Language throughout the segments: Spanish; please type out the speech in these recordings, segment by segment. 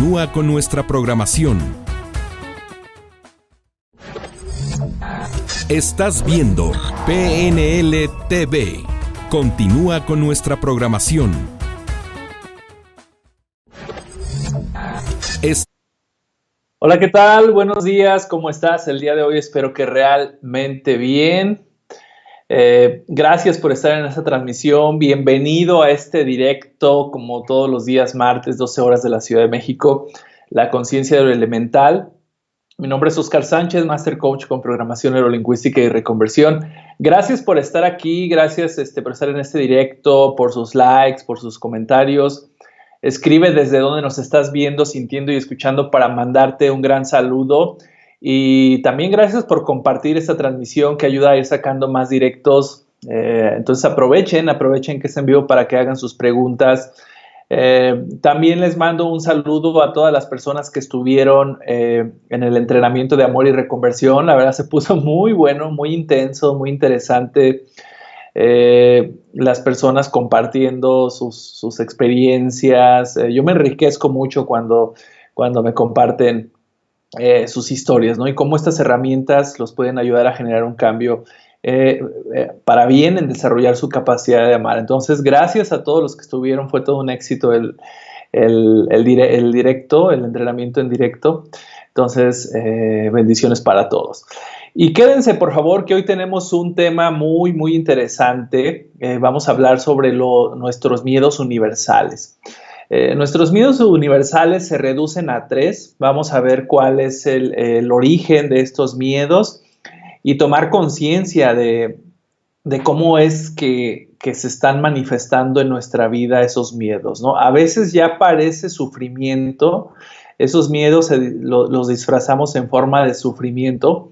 Continúa con nuestra programación. Estás viendo PNL TV. Continúa con nuestra programación. Hola, ¿qué tal? Buenos días, ¿cómo estás? El día de hoy espero que realmente bien. Gracias por estar en esta transmisión. Bienvenido a este directo, como todos los días martes, 12 horas de la Ciudad de México, La Conciencia de lo Elemental. Mi nombre es Oscar Sánchez, Master Coach con Programación Neurolingüística y Reconversión. Gracias por estar aquí, gracias por estar en este directo, por sus likes, por sus comentarios. Escribe desde donde nos estás viendo, sintiendo y escuchando para mandarte un gran saludo. Y también gracias por compartir esta transmisión que ayuda a ir sacando más directos. Entonces aprovechen que es en vivo para que hagan sus preguntas. También les mando un saludo a todas las personas que estuvieron en el entrenamiento de amor y reconversión. La verdad se puso muy bueno, muy intenso, muy interesante. Las personas compartiendo sus experiencias. Yo me enriquezco mucho cuando me comparten sus historias, ¿no? Y cómo estas herramientas los pueden ayudar a generar un cambio para bien en desarrollar su capacidad de amar. Entonces, gracias a todos los que estuvieron. Fue todo un éxito el directo, el entrenamiento en directo. Entonces, bendiciones para todos. Y quédense, por favor, que hoy tenemos un tema muy, muy interesante. Vamos a hablar sobre nuestros miedos universales. Nuestros miedos universales se reducen a 3. Vamos a ver cuál es el origen de estos miedos y tomar conciencia de cómo es que se están manifestando en nuestra vida esos miedos, ¿no? A veces ya parece sufrimiento. Esos miedos los disfrazamos en forma de sufrimiento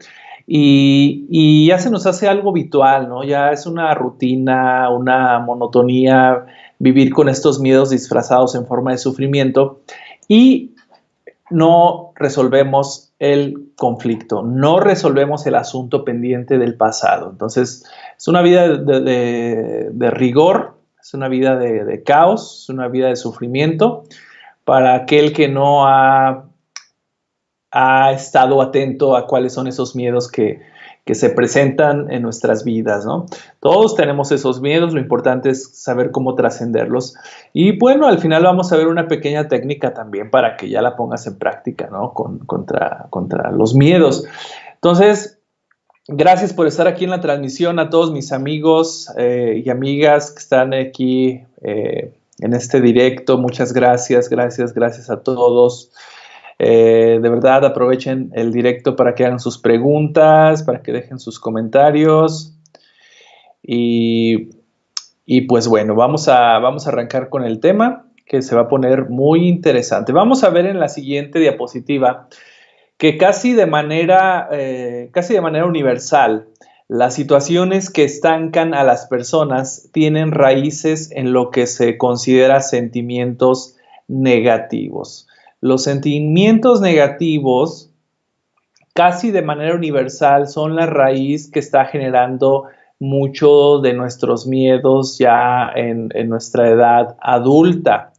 y ya se nos hace algo habitual, ¿no? Ya es una rutina, una monotonía vivir con estos miedos disfrazados en forma de sufrimiento y no resolvemos el conflicto, no resolvemos el asunto pendiente del pasado. Entonces, es una vida de rigor, es una vida de caos, es una vida de sufrimiento para aquel que no ha estado atento a cuáles son esos miedos que se presentan en nuestras vidas, ¿no? Todos tenemos esos miedos, lo importante es saber cómo trascenderlos. Y bueno, al final vamos a ver una pequeña técnica también para que ya la pongas en práctica, ¿no? Contra los miedos. Entonces, gracias por estar aquí en la transmisión, a todos mis amigos y amigas que están aquí en este directo. Muchas gracias a todos. De verdad, aprovechen el directo para que hagan sus preguntas, para que dejen sus comentarios. Y pues bueno, vamos a arrancar con el tema que se va a poner muy interesante. Vamos a ver en la siguiente diapositiva que casi de manera universal, las situaciones que estancan a las personas tienen raíces en lo que se considera sentimientos negativos. Los sentimientos negativos, casi de manera universal, son la raíz que está generando mucho de nuestros miedos ya en nuestra edad adulta.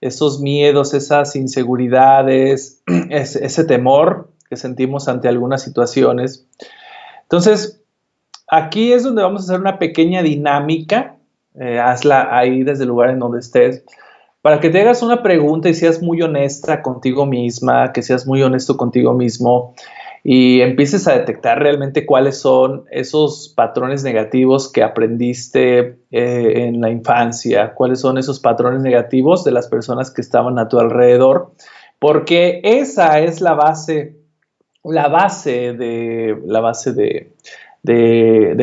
Esos miedos, esas inseguridades, ese temor que sentimos ante algunas situaciones. Entonces, aquí es donde vamos a hacer una pequeña dinámica. Hazla ahí desde el lugar en donde estés, para que te hagas una pregunta y seas muy honesta contigo misma, que seas muy honesto contigo mismo y empieces a detectar realmente cuáles son esos patrones negativos que aprendiste en la infancia, cuáles son esos patrones negativos de las personas que estaban a tu alrededor, porque esa es la base de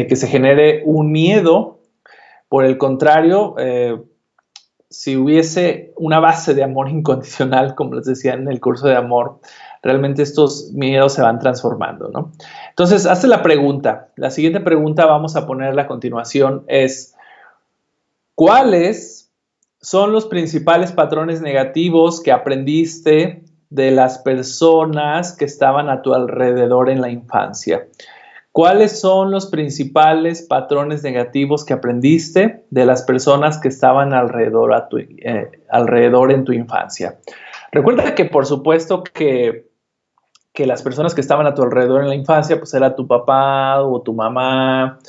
que se genere un miedo. Por el contrario, si hubiese una base de amor incondicional, como les decía en el curso de amor, realmente estos miedos se van transformando, ¿no? Entonces, hazte la pregunta. La siguiente pregunta vamos a ponerla a continuación es: ¿cuáles son los principales patrones negativos que aprendiste de las personas que estaban a tu alrededor en la infancia? ¿Cuáles son los principales patrones negativos que aprendiste de las personas que estaban alrededor en tu infancia? Recuerda que por supuesto que las personas que estaban a tu alrededor en la infancia, pues era tu papá o tu mamá,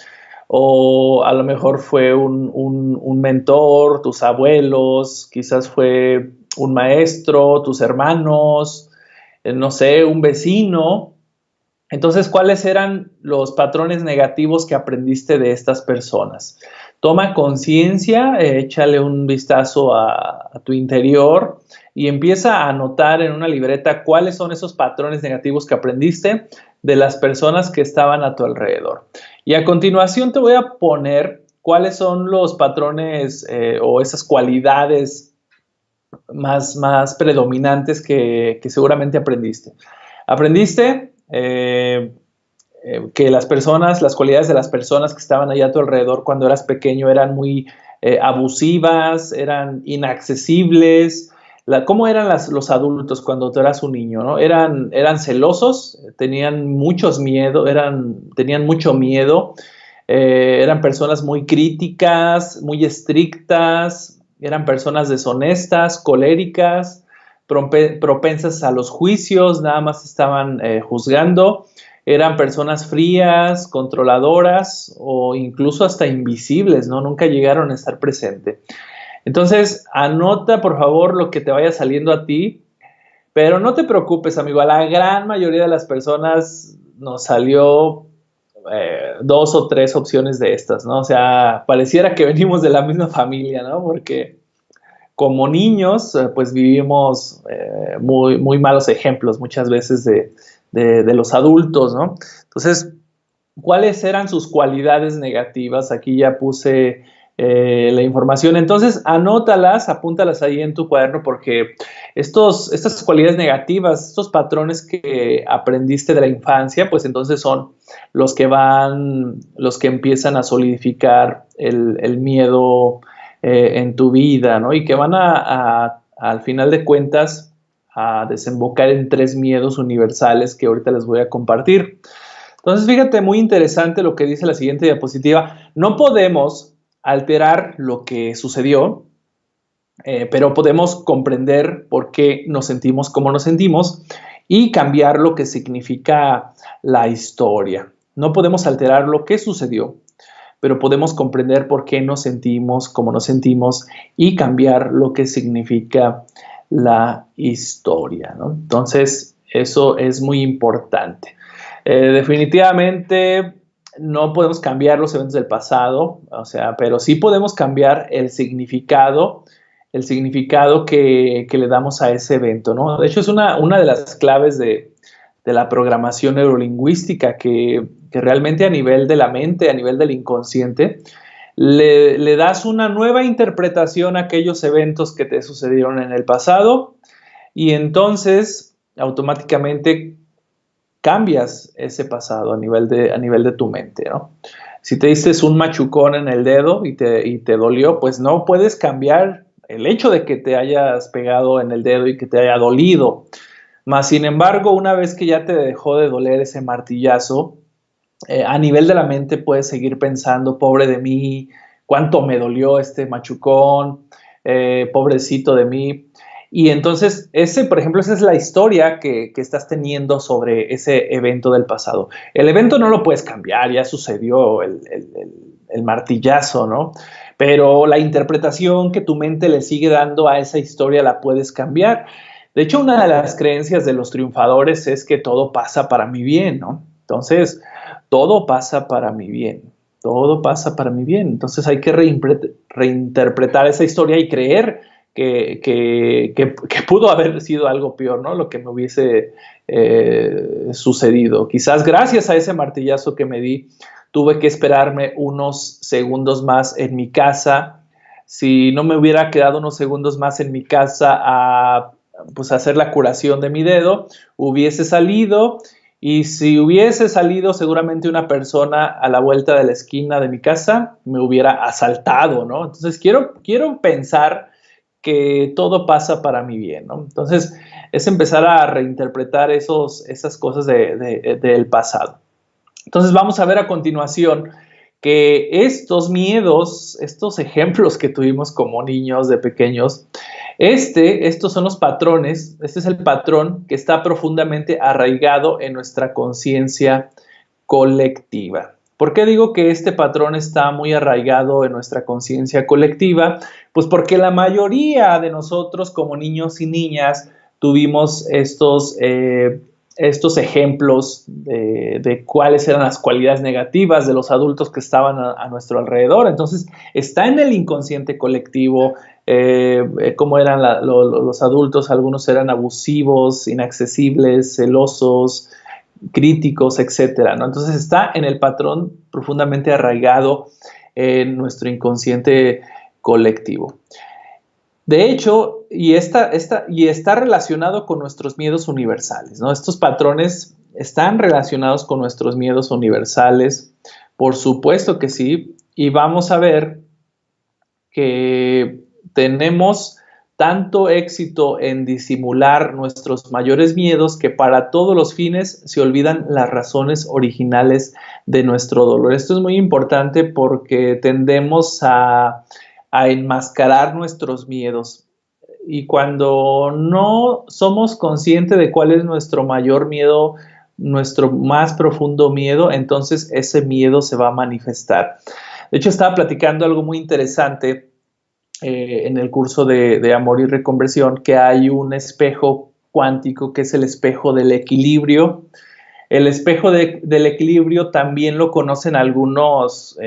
o a lo mejor fue un mentor, tus abuelos, quizás fue un maestro, tus hermanos, no sé, un vecino. Entonces, ¿cuáles eran los patrones negativos que aprendiste de estas personas? Toma conciencia, échale un vistazo a tu interior y empieza a anotar en una libreta cuáles son esos patrones negativos que aprendiste de las personas que estaban a tu alrededor. Y a continuación te voy a poner cuáles son los patrones o esas cualidades más predominantes que seguramente aprendiste. Aprendiste que las personas, las cualidades de las personas que estaban allá a tu alrededor cuando eras pequeño eran muy abusivas, eran inaccesibles. ¿Cómo eran los adultos cuando tú eras un niño? ¿No? Eran celosos, tenían tenían mucho miedo, eran personas muy críticas, muy estrictas, eran personas deshonestas, coléricas, propensas a los juicios, nada más estaban juzgando, eran personas frías, controladoras o incluso hasta invisibles, ¿no? Nunca llegaron a estar presentes. Entonces, anota por favor lo que te vaya saliendo a ti, pero no te preocupes, amigo, a la gran mayoría de las personas nos salió 2 o 3 opciones de estas, ¿no? O sea, pareciera que venimos de la misma familia, ¿no? Porque como niños, pues vivimos muy malos ejemplos muchas veces de los adultos, ¿no? Entonces, ¿cuáles eran sus cualidades negativas? Aquí ya puse la información. Entonces, anótalas, apúntalas ahí en tu cuaderno porque estas cualidades negativas, estos patrones que aprendiste de la infancia, pues entonces son los que empiezan a solidificar el miedo en tu vida, ¿no? Y que van al final de cuentas a desembocar en 3 miedos universales que ahorita les voy a compartir. Entonces, fíjate, muy interesante lo que dice la siguiente diapositiva. No podemos alterar lo que sucedió, pero podemos comprender por qué nos sentimos como nos sentimos y cambiar lo que significa la historia. No podemos alterar lo que sucedió, pero podemos comprender por qué nos sentimos como nos sentimos y cambiar lo que significa la historia, ¿no? Entonces, eso es muy importante. Definitivamente no podemos cambiar los eventos del pasado, o sea, pero sí podemos cambiar el significado que le damos a ese evento, ¿no? De hecho, es una de las claves de la programación neurolingüística que realmente a nivel de la mente, a nivel del inconsciente, le das una nueva interpretación a aquellos eventos que te sucedieron en el pasado y entonces automáticamente cambias ese pasado a nivel de tu mente, ¿no? Si te diste un machucón en el dedo y te dolió, pues no puedes cambiar el hecho de que te hayas pegado en el dedo y que te haya dolido. Más sin embargo, una vez que ya te dejó de doler ese martillazo, a nivel de la mente puedes seguir pensando, pobre de mí, cuánto me dolió este machucón, pobrecito de mí. Y entonces, por ejemplo, esa es la historia que estás teniendo sobre ese evento del pasado. El evento no lo puedes cambiar, ya sucedió el martillazo, ¿no? Pero la interpretación que tu mente le sigue dando a esa historia la puedes cambiar. De hecho, una de las creencias de los triunfadores es que todo pasa para mi bien, ¿no? Entonces, todo pasa para mi bien, todo pasa para mi bien. Entonces hay que reinterpretar esa historia y creer que pudo haber sido algo peor, ¿no? Lo que me hubiese sucedido. Quizás gracias a ese martillazo que me di, tuve que esperarme unos segundos más en mi casa. Si no me hubiera quedado unos segundos más en mi casa a hacer la curación de mi dedo, hubiese salido. Y si hubiese salido, seguramente una persona a la vuelta de la esquina de mi casa me hubiera asaltado, ¿no? Entonces, quiero pensar que todo pasa para mi bien, ¿no? Entonces, es empezar a reinterpretar esas cosas del pasado. Entonces, vamos a ver a continuación que estos miedos, estos ejemplos que tuvimos como niños de pequeños, estos son los patrones, este es el patrón que está profundamente arraigado en nuestra conciencia colectiva. ¿Por qué digo que este patrón está muy arraigado en nuestra conciencia colectiva? Pues porque la mayoría de nosotros como niños y niñas tuvimos estos ejemplos de cuáles eran las cualidades negativas de los adultos que estaban a nuestro alrededor. Entonces, está en el inconsciente colectivo cómo eran los adultos. Algunos eran abusivos, inaccesibles, celosos, críticos, etcétera, ¿no? Entonces, está en el patrón profundamente arraigado en nuestro inconsciente colectivo. De hecho, y está relacionado con nuestros miedos universales, ¿no? Estos patrones están relacionados con nuestros miedos universales, por supuesto que sí, y vamos a ver que tenemos tanto éxito en disimular nuestros mayores miedos que para todos los fines se olvidan las razones originales de nuestro dolor. Esto es muy importante porque tendemos a enmascarar nuestros miedos. Y cuando no somos conscientes de cuál es nuestro mayor miedo, nuestro más profundo miedo, entonces ese miedo se va a manifestar. De hecho, estaba platicando algo muy interesante en el curso de Amor y Reconversión, que hay un espejo cuántico que es el espejo del equilibrio. El espejo del equilibrio también lo conocen algunos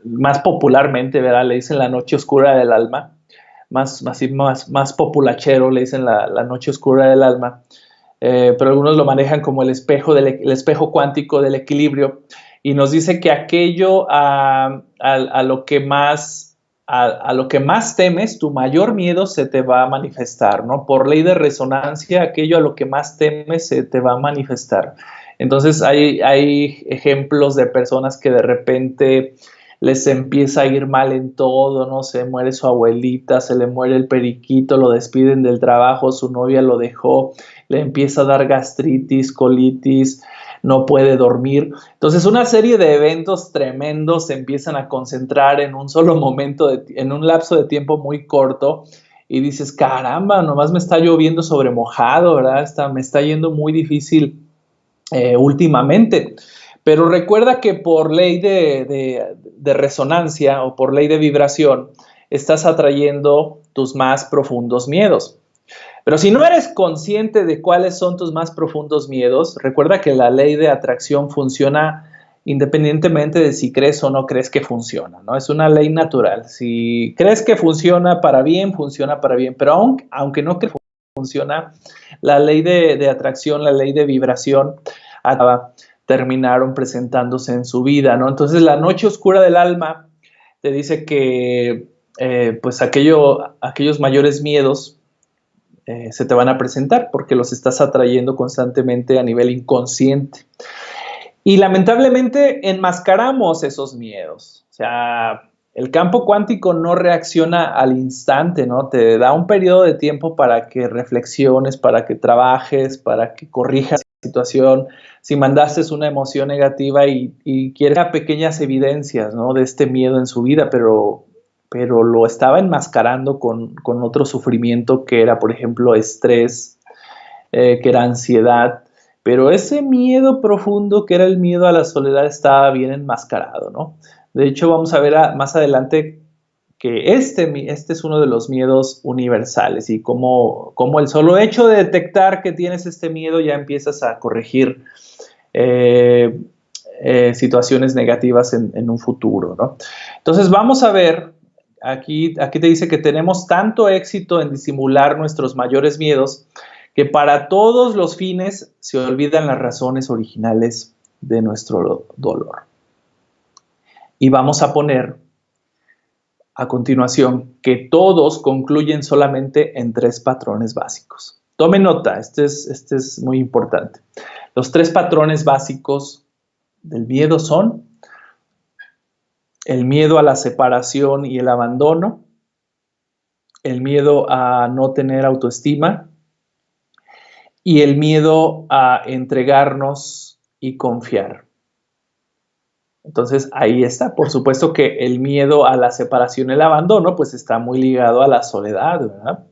más popularmente, ¿verdad? Le dicen la noche oscura del alma, más populachero, le dicen la noche oscura del alma, pero algunos lo manejan como el espejo cuántico del equilibrio, y nos dice que aquello a lo que más temes, tu mayor miedo se te va a manifestar, ¿no? Por ley de resonancia, aquello a lo que más temes se te va a manifestar. Entonces hay ejemplos de personas que de repente les empieza a ir mal en todo, ¿no? Se muere su abuelita, se le muere el periquito, lo despiden del trabajo, su novia lo dejó, le empieza a dar gastritis, colitis, no puede dormir. Entonces, una serie de eventos tremendos se empiezan a concentrar en un solo momento, en un lapso de tiempo muy corto, y dices, caramba, nomás me está lloviendo sobre mojado, ¿verdad? Me está yendo muy difícil últimamente. Pero recuerda que por ley de resonancia o por ley de vibración, estás atrayendo tus más profundos miedos. Pero si no eres consciente de cuáles son tus más profundos miedos, recuerda que la ley de atracción funciona independientemente de si crees o no crees que funciona, ¿no? Es una ley natural. Si crees que funciona para bien, pero aunque no creas que funciona, la ley de atracción, la ley de vibración terminaron presentándose en su vida, ¿no? Entonces, la noche oscura del alma te dice que pues aquellos mayores miedos se te van a presentar porque los estás atrayendo constantemente a nivel inconsciente. Y lamentablemente enmascaramos esos miedos. O sea, el campo cuántico no reacciona al instante, ¿no? Te da un periodo de tiempo para que reflexiones, para que trabajes, para que corrijas la situación. Si mandaste una emoción negativa y quieres pequeñas evidencias, ¿no? De este miedo en su vida, pero lo estaba enmascarando con otro sufrimiento que era, por ejemplo, estrés, que era ansiedad, pero ese miedo profundo que era el miedo a la soledad estaba bien enmascarado, ¿no? De hecho, vamos a ver más adelante que este es uno de los miedos universales y como el solo hecho de detectar que tienes este miedo ya empiezas a corregir situaciones negativas en un futuro, ¿no? Entonces vamos a ver, aquí te dice que tenemos tanto éxito en disimular nuestros mayores miedos que para todos los fines se olvidan las razones originales de nuestro dolor. Y vamos a poner a continuación que todos concluyen solamente en 3 patrones básicos. Tome nota, este es muy importante. Los 3 patrones básicos del miedo son el miedo a la separación y el abandono, el miedo a no tener autoestima y el miedo a entregarnos y confiar. Entonces ahí está. Por supuesto que el miedo a la separación y el abandono pues está muy ligado a la soledad, ¿verdad?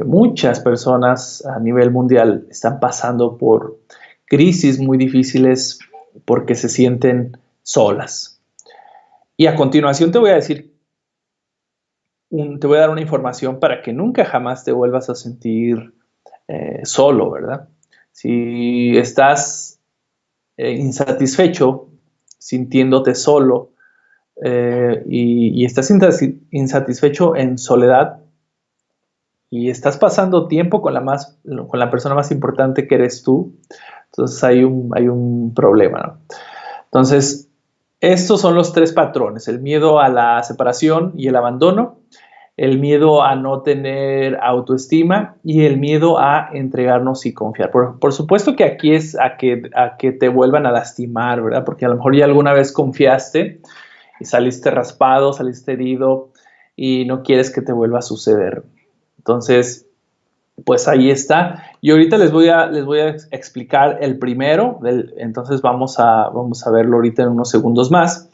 Muchas personas a nivel mundial están pasando por crisis muy difíciles porque se sienten solas. Y a continuación te voy a decir, te voy a dar una información para que nunca jamás te vuelvas a sentir solo, ¿verdad? Si estás insatisfecho, sintiéndote solo y estás insatisfecho en soledad y estás pasando tiempo con la persona más importante que eres tú, entonces hay un problema, ¿no? Entonces, estos son los tres patrones: el miedo a la separación y el abandono, el miedo a no tener autoestima y el miedo a entregarnos y confiar. Por supuesto que aquí es a que te vuelvan a lastimar, ¿verdad? Porque a lo mejor ya alguna vez confiaste y saliste raspado, saliste herido y no quieres que te vuelva a suceder. Entonces, pues ahí está. Y ahorita les voy a explicar el primero, entonces vamos a verlo ahorita en unos segundos más.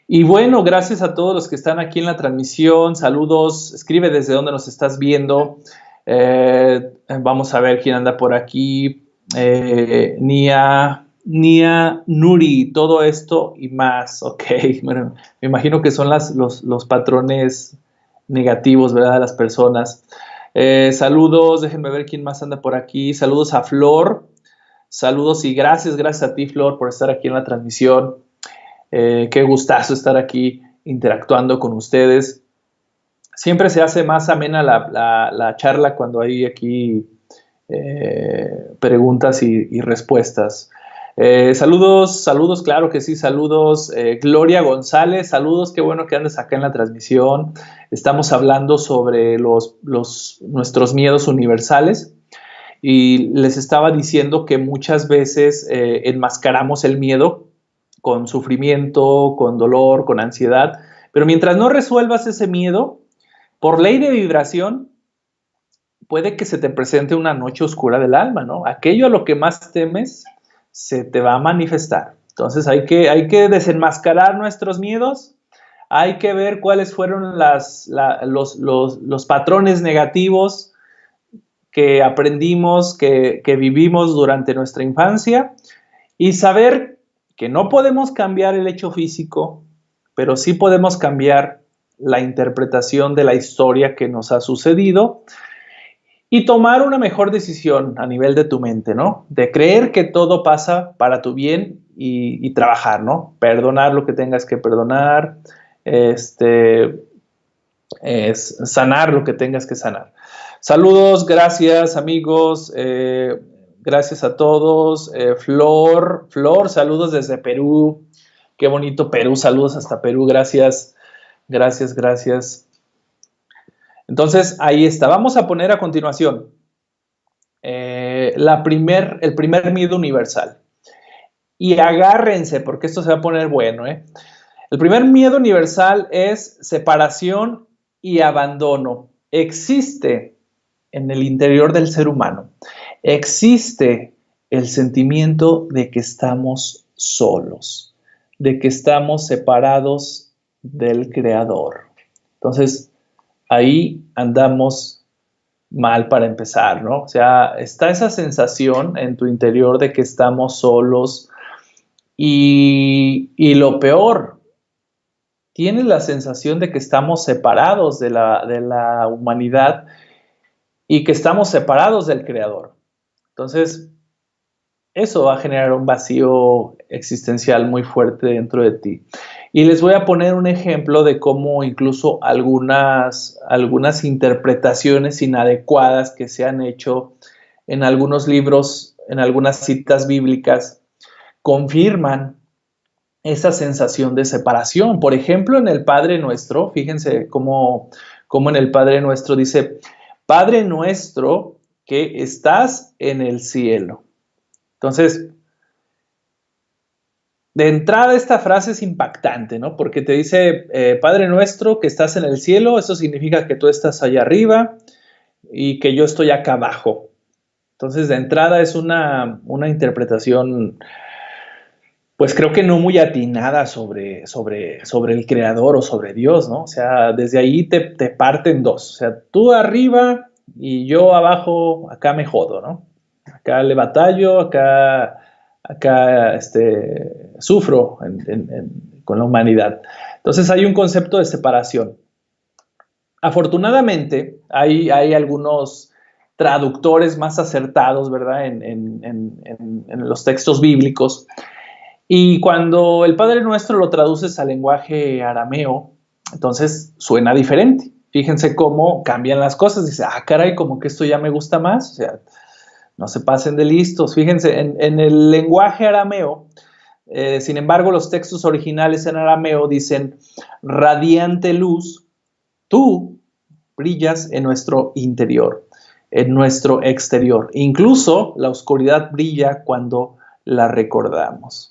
Y bueno, gracias a todos los que están aquí en la transmisión. Saludos, escribe desde dónde nos estás viendo. Vamos a ver quién anda por aquí. Nia Nuri, todo esto y más. Ok, bueno, me imagino que son los patrones negativos, ¿verdad? De las personas. Saludos, déjenme ver quién más anda por aquí. Saludos a Flor. Saludos y gracias a ti, Flor, por estar aquí en la transmisión. Qué gustazo estar aquí interactuando con ustedes. Siempre se hace más amena la charla cuando hay aquí preguntas y respuestas. Saludos, claro que sí, saludos. Gloria González, saludos, qué bueno que andes acá en la transmisión. Estamos hablando sobre nuestros miedos universales y les estaba diciendo que muchas veces enmascaramos el miedo con sufrimiento, con dolor, con ansiedad, pero mientras no resuelvas ese miedo, por ley de vibración, puede que se te presente una noche oscura del alma, ¿no? Aquello a lo que más temes se te va a manifestar. Entonces hay que desenmascarar nuestros miedos, hay que ver cuáles fueron los patrones negativos que aprendimos, que vivimos durante nuestra infancia y saber que no podemos cambiar el hecho físico, pero sí podemos cambiar la interpretación de la historia que nos ha sucedido y tomar una mejor decisión a nivel de tu mente, ¿no? De creer que todo pasa para tu bien y trabajar, ¿no? Perdonar lo que tengas que perdonar, sanar lo que tengas que sanar. Saludos, gracias amigos, gracias a todos. Flor, saludos desde Perú. Qué bonito Perú, saludos hasta Perú, gracias. Entonces, ahí está. Vamos a poner a continuación el primer miedo universal. Y agárrense, porque esto se va a poner bueno, ¿eh? El primer miedo universal es separación y abandono. Existe en el interior del ser humano. Existe el sentimiento de que estamos solos, de que estamos separados del Creador. Entonces, ahí andamos mal para empezar, ¿no? O sea, está esa sensación en tu interior de que estamos solos y lo peor, tienes la sensación de que estamos separados de la humanidad y que estamos separados del Creador. Entonces, eso va a generar un vacío existencial muy fuerte dentro de ti. Y les voy a poner un ejemplo de cómo incluso algunas interpretaciones inadecuadas que se han hecho en algunos libros, en algunas citas bíblicas, confirman esa sensación de separación. Por ejemplo, en el Padre Nuestro, fíjense cómo en el Padre Nuestro dice: Padre nuestro que estás en el cielo. Entonces, de entrada esta frase es impactante, ¿no? Porque te dice, Padre nuestro que estás en el cielo, eso significa que tú estás allá arriba y que yo estoy acá abajo. Entonces, de entrada es una interpretación pues creo que no muy atinada sobre el creador o sobre Dios, ¿no? O sea, desde ahí te parten dos. O sea, tú arriba y yo abajo, acá me jodo, ¿no? Acá le batallo, acá sufro con la humanidad. Entonces hay un concepto de separación. Afortunadamente, hay algunos traductores más acertados, ¿verdad? En los textos bíblicos. Y cuando el Padre Nuestro lo traduces al lenguaje arameo, entonces suena diferente. Fíjense cómo cambian las cosas. Dice, caray, como que esto ya me gusta más. O sea, no se pasen de listos. Fíjense, en el lenguaje arameo, sin embargo, los textos originales en arameo dicen, radiante luz, tú brillas en nuestro interior, en nuestro exterior. Incluso la oscuridad brilla cuando la recordamos.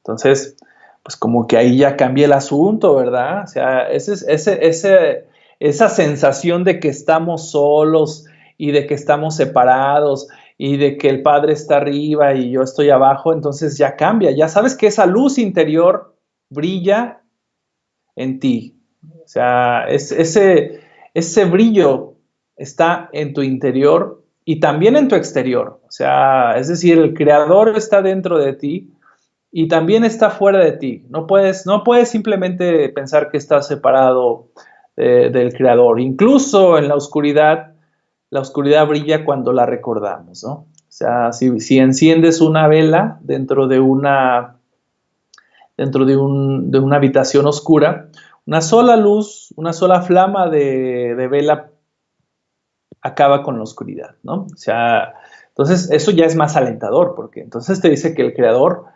Entonces, pues como que ahí ya cambia el asunto, ¿verdad? O sea, esa sensación de que estamos solos y de que estamos separados y de que el Padre está arriba y yo estoy abajo, entonces ya cambia. Ya sabes que esa luz interior brilla en ti. O sea, ese brillo está en tu interior y también en tu exterior. O sea, es decir, el Creador está dentro de ti y también está fuera de ti. No puedes simplemente pensar que estás separado del Creador. Incluso en la oscuridad brilla cuando la recordamos, ¿no? O sea, si enciendes una vela dentro de una habitación oscura, una sola luz, una sola flama de vela acaba con la oscuridad, ¿no? O sea, entonces eso ya es más alentador, porque entonces te dice que el Creador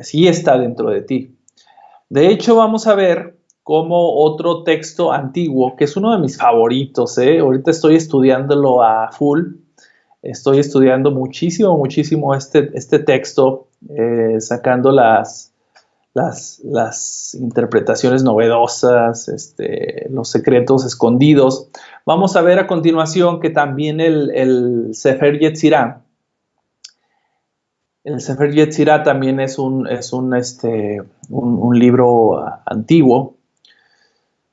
sí está dentro de ti. De hecho, vamos a ver cómo otro texto antiguo, que es uno de mis favoritos, ahorita estoy estudiándolo a full, estoy estudiando muchísimo este texto, sacando las interpretaciones novedosas, los secretos escondidos. Vamos a ver a continuación que también el Sefer Yetzirah, también es un libro antiguo,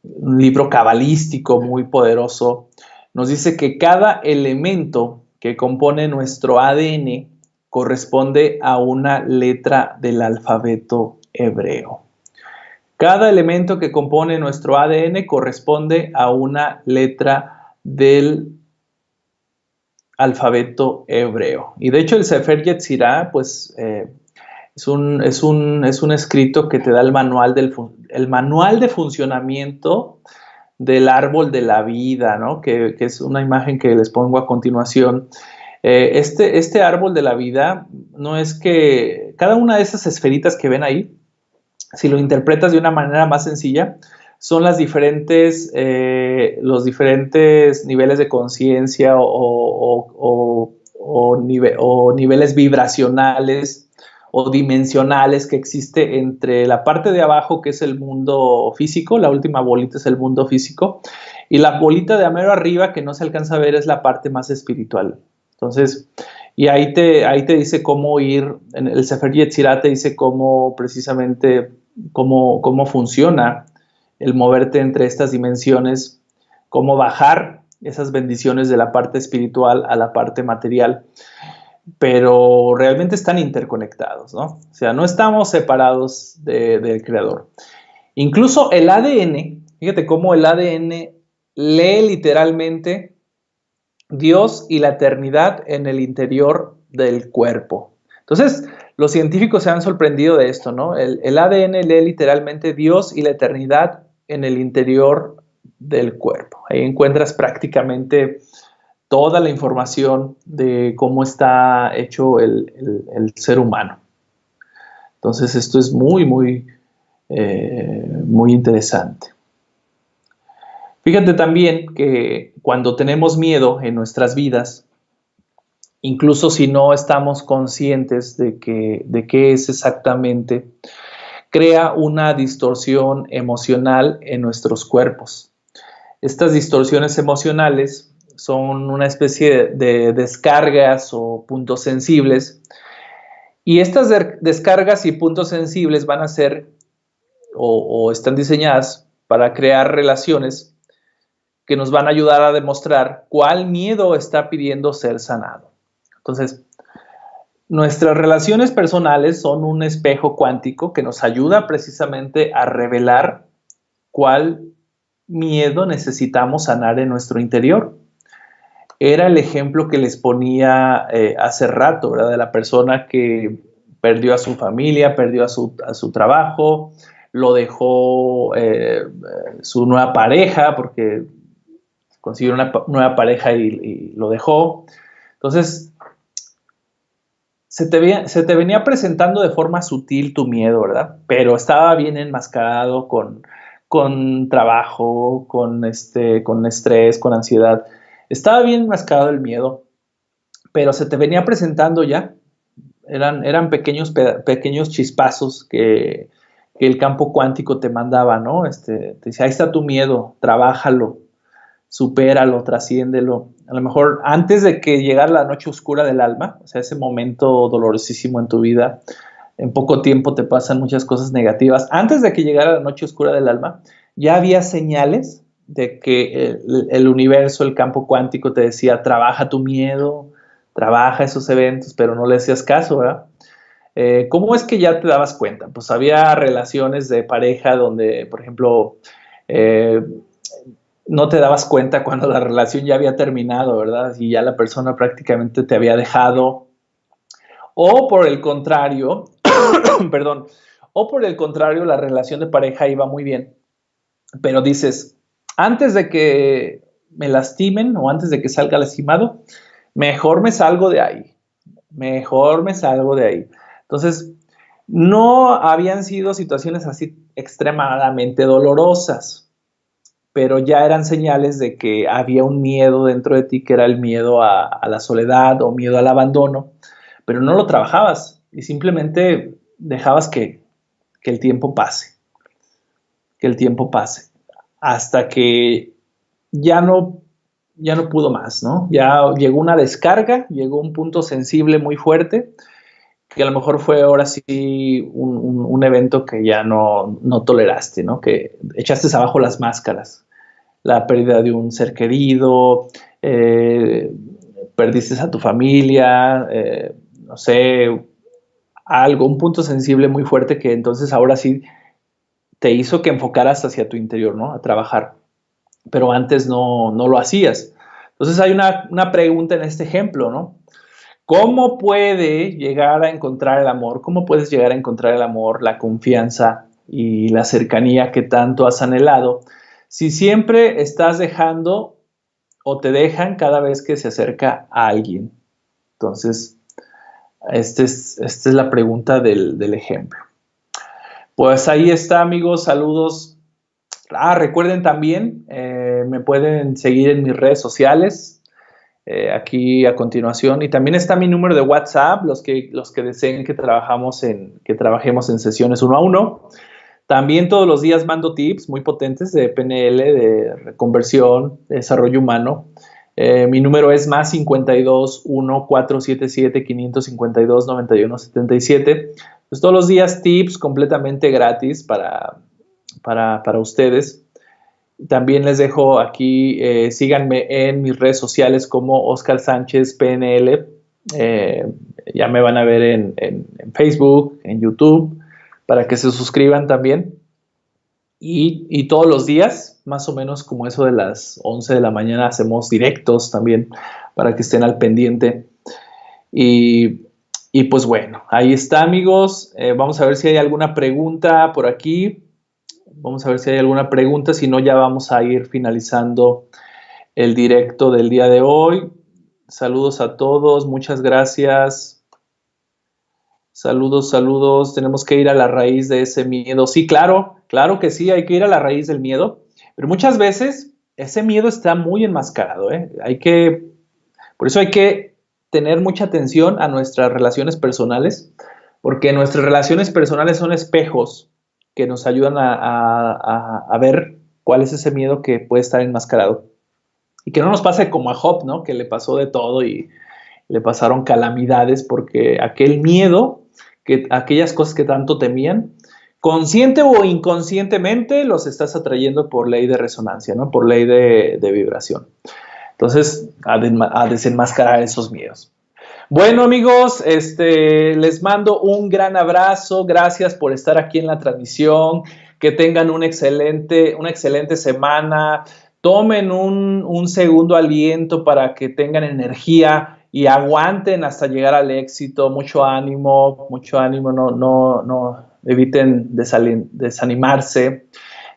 un libro cabalístico muy poderoso. Nos dice que cada elemento que compone nuestro ADN corresponde a una letra del alfabeto hebreo. Cada elemento que compone nuestro ADN corresponde a una letra del alfabeto hebreo. Y de hecho el Sefer Yetzirah, pues, es un escrito que te da el manual de funcionamiento del árbol de la vida, ¿no? Que es una imagen que les pongo a continuación. Este árbol de la vida no es que cada una de esas esferitas que ven ahí, si lo interpretas de una manera más sencilla, son los diferentes niveles de conciencia o niveles vibracionales o dimensionales que existe entre la parte de abajo, que es el mundo físico, la última bolita es el mundo físico, y la bolita de mero arriba, que no se alcanza a ver, es la parte más espiritual. Entonces, y ahí te dice cómo ir, en el Sefer Yetzirah te dice cómo precisamente, cómo funciona el moverte entre estas dimensiones, cómo bajar esas bendiciones de la parte espiritual a la parte material, pero realmente están interconectados, ¿no? O sea, no estamos separados del Creador. Incluso el ADN, fíjate cómo el ADN lee literalmente Dios y la eternidad en el interior del cuerpo. Entonces, los científicos se han sorprendido de esto, ¿no? El ADN lee literalmente Dios y la eternidad en el interior del cuerpo. Ahí encuentras prácticamente toda la información de cómo está hecho el ser humano. Entonces, esto es muy interesante. Fíjate también que cuando tenemos miedo en nuestras vidas, incluso si no estamos conscientes de qué es exactamente, crea una distorsión emocional en nuestros cuerpos. Estas distorsiones emocionales son una especie de descargas o puntos sensibles Y estas descargas y puntos sensibles van a ser o están diseñadas para crear relaciones que nos van a ayudar a demostrar cuál miedo está pidiendo ser sanado. Entonces, nuestras relaciones personales son un espejo cuántico que nos ayuda precisamente a revelar cuál miedo necesitamos sanar en nuestro interior. Era el ejemplo que les ponía hace rato, ¿verdad? De la persona que perdió a su familia, perdió a su trabajo, lo dejó su nueva pareja porque consiguió una nueva pareja y lo dejó. Entonces, se te venía presentando de forma sutil tu miedo, ¿verdad? Pero estaba bien enmascarado con trabajo, con estrés, con ansiedad. Estaba bien enmascarado el miedo, pero se te venía presentando ya. Eran pequeños chispazos que el campo cuántico te mandaba, ¿no? Te dice, ahí está tu miedo, trabájalo, supéralo, trasciéndelo. A lo mejor antes de que llegara la noche oscura del alma, o sea, ese momento dolorosísimo en tu vida, en poco tiempo te pasan muchas cosas negativas. Antes de que llegara la noche oscura del alma, ya había señales de que el universo, el campo cuántico te decía, trabaja tu miedo, trabaja esos eventos, pero no le hacías caso, ¿verdad? ¿Cómo es que ya te dabas cuenta? Pues había relaciones de pareja donde, por ejemplo, no te dabas cuenta cuando la relación ya había terminado, ¿verdad? Y ya la persona prácticamente te había dejado. O por el contrario, perdón, o por el contrario, la relación de pareja iba muy bien, pero dices, antes de que me lastimen o antes de que salga lastimado, mejor me salgo de ahí, mejor me salgo de ahí. Entonces, no habían sido situaciones así extremadamente dolorosas, pero ya eran señales de que había un miedo dentro de ti, que era el miedo a la soledad o miedo al abandono, pero no lo trabajabas y simplemente dejabas que el tiempo pase, que el tiempo pase, hasta que ya no pudo más, ¿no? Ya llegó una descarga, llegó un punto sensible muy fuerte, que a lo mejor fue ahora sí un evento que ya no toleraste, ¿no? Que echaste abajo las máscaras, la pérdida de un ser querido, perdiste a tu familia, no sé, algo, un punto sensible muy fuerte que entonces ahora sí te hizo que enfocaras hacia tu interior, ¿no? A trabajar, pero antes no lo hacías. Entonces hay una pregunta en este ejemplo, ¿no? ¿Cómo puede llegar a encontrar el amor? ¿Cómo puedes llegar a encontrar el amor, la confianza y la cercanía que tanto has anhelado si siempre estás dejando o te dejan cada vez que se acerca a alguien? Entonces, esta es la pregunta del ejemplo. Pues ahí está, amigos, saludos. Recuerden también, me pueden seguir en mis redes sociales, aquí a continuación, y también está mi número de WhatsApp, los que deseen que trabajemos en sesiones 1 a 1. También todos los días mando tips muy potentes de PNL, de reconversión, de desarrollo humano. Mi número es más 52 1 477 552 91 77. Pues todos los días tips completamente gratis para ustedes. También les dejo aquí, síganme en mis redes sociales como Oscar Sánchez PNL. Ya me van a ver en Facebook, en YouTube, para que se suscriban también. Y todos los días, más o menos como eso de las 11 de la mañana, hacemos directos también para que estén al pendiente. Y pues bueno, ahí está, amigos. Vamos a ver si hay alguna pregunta por aquí. Vamos a ver si hay alguna pregunta. Si no, ya vamos a ir finalizando el directo del día de hoy. Saludos a todos. Muchas gracias. Saludos, saludos. Tenemos que ir a la raíz de ese miedo. Sí, claro que sí, hay que ir a la raíz del miedo. Pero muchas veces ese miedo está muy enmascarado, ¿eh? Por eso hay que tener mucha atención a nuestras relaciones personales, porque nuestras relaciones personales son espejos que nos ayudan a ver cuál es ese miedo que puede estar enmascarado. Y que no nos pase como a Job, ¿no? Que le pasó de todo y le pasaron calamidades porque aquel miedo aquellas cosas que tanto temían, consciente o inconscientemente los estás atrayendo por ley de resonancia, ¿no? Por ley de vibración. Entonces, a desenmascarar esos miedos. Bueno, amigos, les mando un gran abrazo. Gracias por estar aquí en la transmisión. Que tengan una excelente semana. Tomen un segundo aliento para que tengan energía y aguanten hasta llegar al éxito. Mucho ánimo, no eviten desanimarse,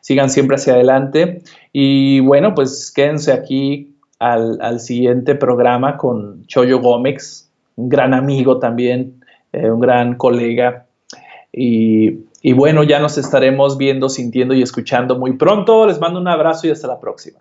sigan siempre hacia adelante. Y bueno, pues quédense aquí al siguiente programa con Choyo Gómez, un gran amigo también, un gran colega. Y bueno, ya nos estaremos viendo, sintiendo y escuchando muy pronto. Les mando un abrazo y hasta la próxima.